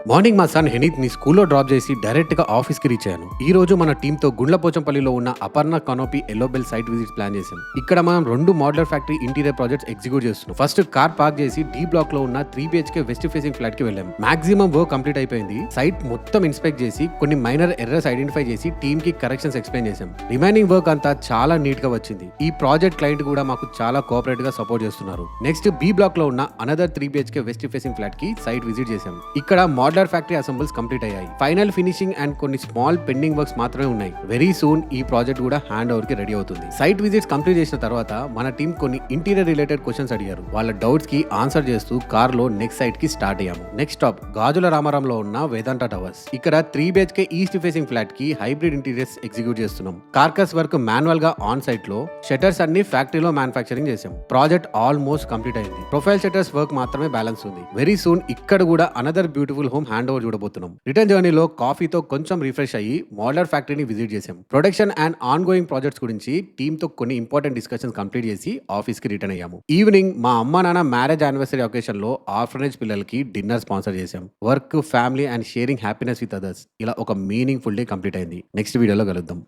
Morning మా sun హెనీత్ ని స్కూల్లో డ్రాప్ చేసి డైరెక్ట్ గా ఆఫీస్ కి రీచ్ అయ్యాను. ఈ రోజు మన టీమ్ తో గుండ్లపోచంపల్లిలో ఉన్న Aparna canopy yellow bell site visit plan చేసాం. ఇక్కడ మనం 2 modular factory interior projects execute చేస్తున్నాం. ఫస్ట్ కార్ పార్క్ చేసి డి బ్లాక్ లో ఉన్న 3 బిహెచ్కే వెస్ట్ ఫేసింగ్ ఫ్లాట్ కి వెళ్ళాం. మాక్సిమం వర్క్ కంప్లీట్ అయిపోయింది. సైట్ మొత్తం ఇన్స్పెక్ట్ చేసి కొన్ని మైనర్ ఎర్రర్స్ ఐడెంటిఫై చేసి టీమ్ కి కరెక్షన్స్ ఎక్స్ప్లెయిన్ చేసాం. రిమైనింగ్ వర్క్ అంతా చాలా నీట్ గా వచ్చింది. ఈ ప్రాజెక్ట్ క్లయింట్ కూడా మాకు చాలా కోఆపరేట్ గా సపోర్ట్ చేస్తున్నారు. నెక్స్ట్ బి బ్లాక్ లో ఉన్న another 3 BHK west facing flat కి సైట్ విజిట్ చేసాం. ఇక్కడ మోడలర్ ఫ్యాక్టరీ అసెంబుల్స్ కంప్లీట్ అయ్యాయి. ఫైనల్ ఫినిషింగ్ అండ్ కొన్ని స్మాల్ పెండింగ్ వర్క్స్ మాత్రమే ఉన్నాయి. వెరీ సూన్ ఈ ప్రాజెక్ట్ కూడా హ్యాండ్ ఓవర్ కి రెడీ అవుతుంది. సైట్ విజిట్స్ కంప్లీట్ చేసిన తర్వాత మన టీం కొన్ని ఇంటీరియర్ రిలేటెడ్ క్వశ్చన్స్ అడిగారు. వాళ్ళ డౌట్స్ కి ఆన్సర్ చేస్తూ కార్ లో నెక్స్ట్ సైట్ కి స్టార్ట్ అయ్యాము. నెక్స్ట్ స్టాప్ గాజుల రామారంలో ఉన్న వేదాంత టవర్స్. ఇక్కడ 3 బిహెచ్కే ఈస్ట్ ఫేసింగ్ ఫ్లాట్ కి హైబ్రిడ్ ఇంటీరియర్స్ ఎగ్జిక్యూట్ చేస్తున్నాం. కార్కస్ వర్క్ మాన్యువల్ గా ఆన్ సైట్ లో, షట్టర్స్ అన్ని ఫ్యాక్టరీలో మ్యానుఫ్యాక్చరింగ్ చేసాం. ప్రాజెక్ట్ ఆల్మోస్ట్ కంప్లీట్ అయింది. ప్రొఫైల్ షట్టర్స్ వర్క్ మాత్రమే బ్యాలెన్స్ ఉంది. వెరీ సూన్ ఇక్కడ కూడా another beautiful home hand over చూడబోతున్నాం. రిటర్న్ జర్నీలో కాఫీతో కొంచెం రిఫ్రెష్ అయ్యి మోడలర్ ఫ్యాక్టరీని విజిట్ చేసాం. Production and on going projects గురించి టీమ్ తో కొన్ని ఇంపార్టెంట్ డిస్కషన్స్ కంప్లీట్ చేసి ఆఫీస్ కి రిటర్న్ అయ్యాము. ఈవినింగ్ మా అమ్మ నాన్న మ్యారేజ్ యానివర్సరీ ఒకేషన్ లో ఆర్ఫనేజ్ పిల్లలకి డిన్నర్ స్పాన్సర్ చేసాం. Work, family and sharing happiness with others, ఇలా ఒక మీనింగ్ ఫుల్ డే కంప్లీట్ అయింది. నెక్స్ట్ వీడియోలో కలుద్దాం.